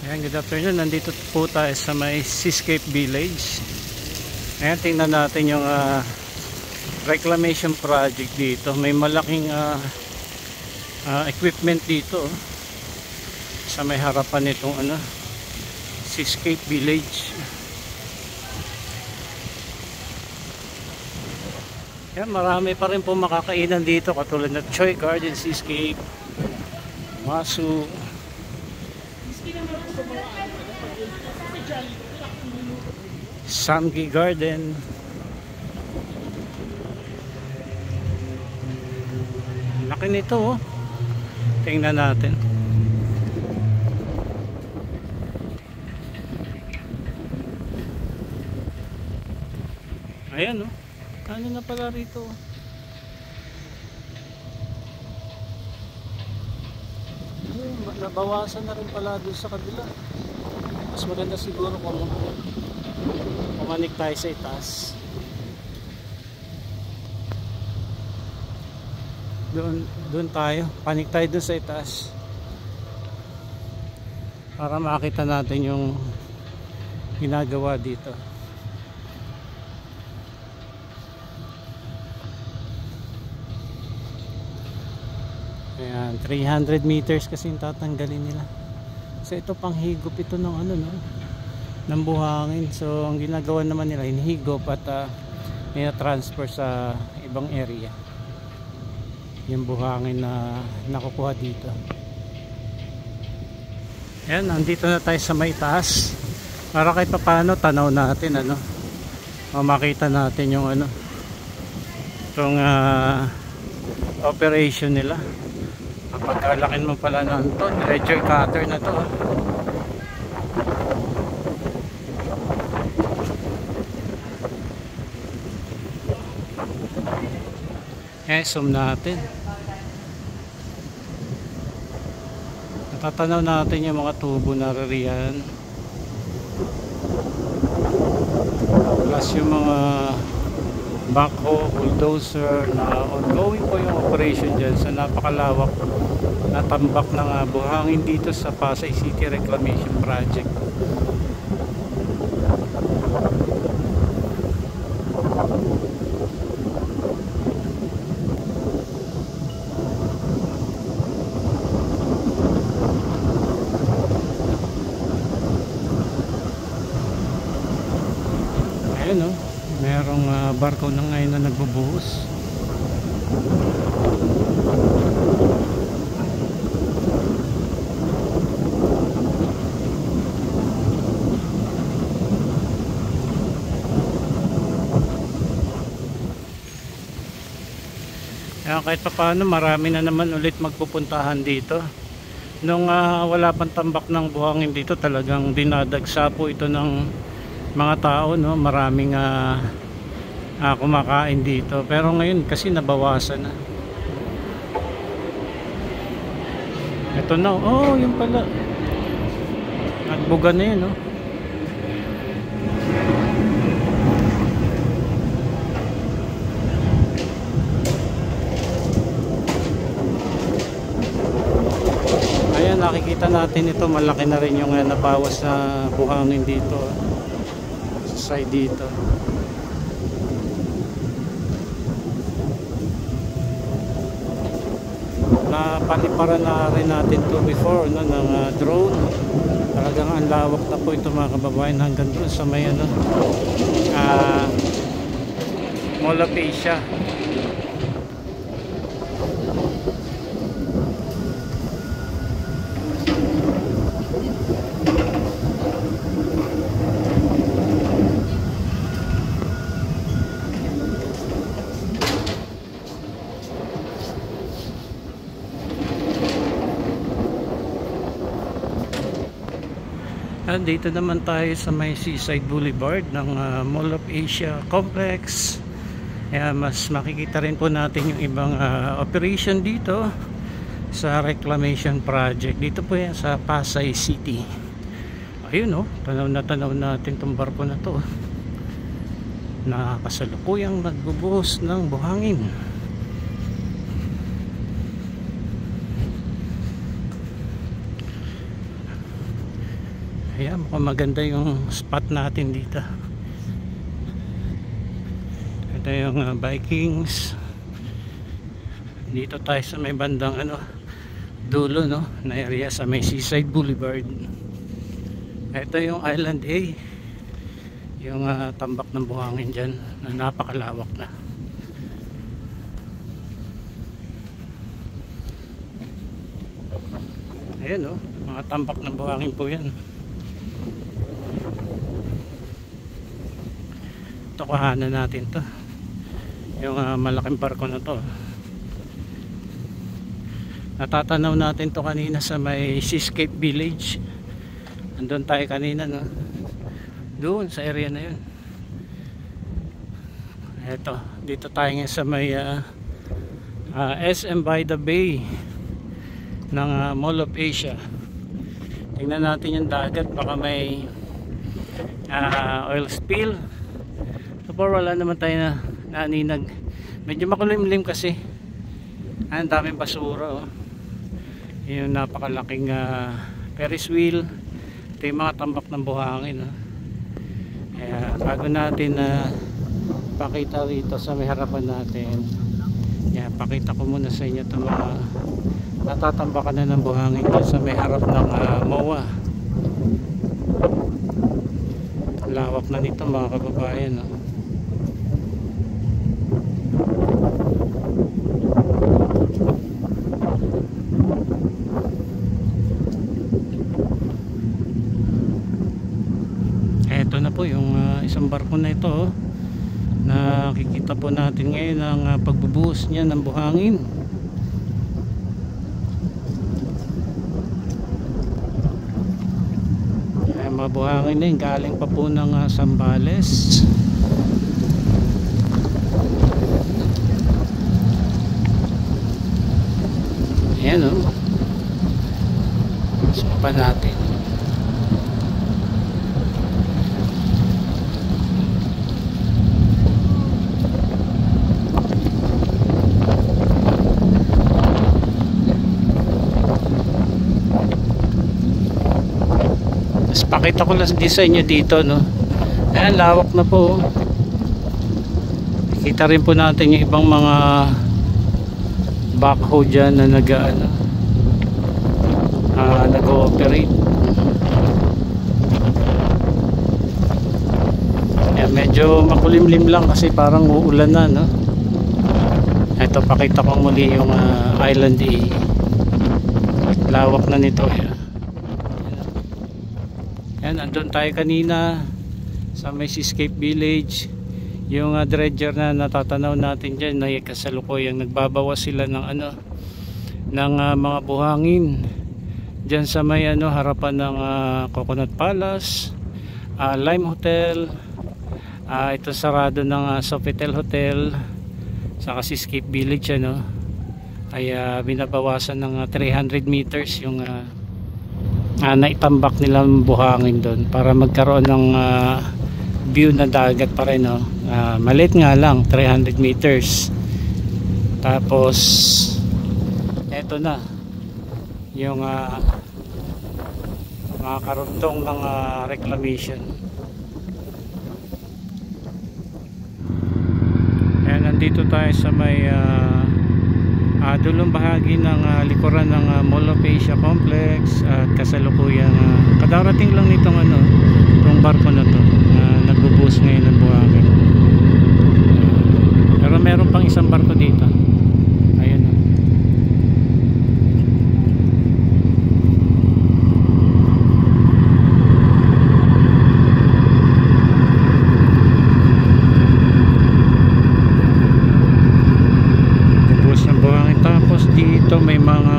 Ayan, good afternoon. Nandito po tayo sa may Seascape Village. Ayan, tingnan natin yung reclamation project dito. May malaking equipment dito sa may harapan nitong Seascape Village. Ayan, marami pa rin po makakainan dito katulad ng Choi Garden, Seascape, Masu, Samgi Garden. Laki nito, oh. Tingnan natin. Ayan, oh. Ano na pala rito? Nabawasan na rin pala doon sa kabila. Mas maganda siguro kung pumanik tayo sa itaas. Doon tayo. Panik tayo doon sa itaas. Para makita natin yung ginagawa dito. Ayan, 300 meters kasi yung tatanggalin nila. So ito pang higop ito ng ng buhangin. So ang ginagawa naman nila hinihigop at transfer sa ibang area yung buhangin na nakukuha dito. Ayan, nandito na tayo sa may taas para kahit paano tanaw natin makita natin yung itong operation nila. Pagkalakin mo pala ng ledger cutter na to. Zoom natin. Natatanaw natin yung mga tubo na riyan. Plus yung mga backhoe, bulldozer na ongoing po yung operation dyan sa napakalawak na tambak ng buhangin dito sa Pasay City Reclamation Project. Ayun, merong barko na ngayon na nagbubuhos. Kahit pa paano marami na naman ulit magpupuntahan dito. Nung wala pang tambak ng buhangin dito, talagang dinadagsa po ito ng mga tao, maraming kumakain dito. Pero ngayon kasi nabawasan na. Ito na, yun pala. Nagbuga na yun, nakikita natin ito, malaki na rin yung nabawas na buhangin dito sa side dito. Napaliparan na rin natin to before ng drone. Talagang ang lawak na po ito mga kababayan hanggang doon sa may Mall of Asia. Dito naman tayo sa may Seaside Boulevard ng Mall of Asia Complex. Mas makikita rin po natin yung ibang operation dito sa reclamation project. Dito po yan sa Pasay City. Ayun, tanaw natin itong barko na to na kasalukuyang nagbubuhos ng buhangin. Ayan, mukhang maganda yung spot natin dito. Ito yung Vikings. Dito tayo sa may bandang dulo, no, na area sa may Seaside Boulevard. Ito yung Island A, yung tambak ng buhangin dyan na napakalawak na. Ayan, no, mga tambak ng buhangin po yan. Tukuhanan natin to, yung malaking barko na to. Natatanaw natin to kanina sa may Seascape Village. Andun tayo kanina, no, doon sa area na yun. Eto, dito tayo ngayon sa may SM by the Bay ng Mall of Asia. Tingnan natin yung dagat, baka may oil spill. So far wala naman tayo na naninag. Medyo makulimlim kasi ang daming basura, oh. Yung napakalaking Ferris wheel. Ito yung mga tambak ng buhangin, oh. Kaya bago natin pakita rito sa may harapan natin, pakita ko muna sa inyo itong mga natatambakan na ng buhangin dyan sa may harap ng MOA. Lawak na nito, mga kababayan, no? Eto na po yung isang barko na ito, oh. Nakikita po natin ngayon ang pagbubuhos niya ng buhangin. Mga buhangin na yun, galing pa po ng Zambales. Ayan, o, supa natin. Pakita ko lang sa inyo dito, no. Ayan, lawak na po. Kita rin po natin yung ibang mga backhoe dyan na nag-ooperate. Ayan, medyo makulimlim lang kasi parang uulan na, no. Ito, pakita ko muli yung Island A. Lawak na nito, ayan. Yan, andun tayo kanina sa may Seascape Village. Yung dredger na natatanaw natin dyan, na kasalukuyang nagbabawas sila ng ng mga buhangin dyan sa may harapan ng Coconut Palace, Lime Hotel, ito sarado ng Sofitel Hotel, sa Seascape Village, ay binabawasan ng 300 meters yung naitambak nilang buhangin doon para magkaroon ng view na dagat pa rin, no? Maliit nga lang, 300 meters. Tapos eto na yung mga karugtong ng reclamation. Ayan, nandito tayo sa may dulong bahagi ng likuran ng Mall of Asia Complex at kasalukuyang kadarating lang nitong itong barko na to nagbubuhos ngayon ng buhangin. Pero meron pang isang barko dito. Ayun, dito may mga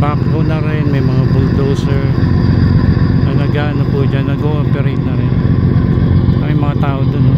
backhoe na rin, may mga bulldozer na nag-ano po dyan, nag-ooperate na rin. May mga tao dun,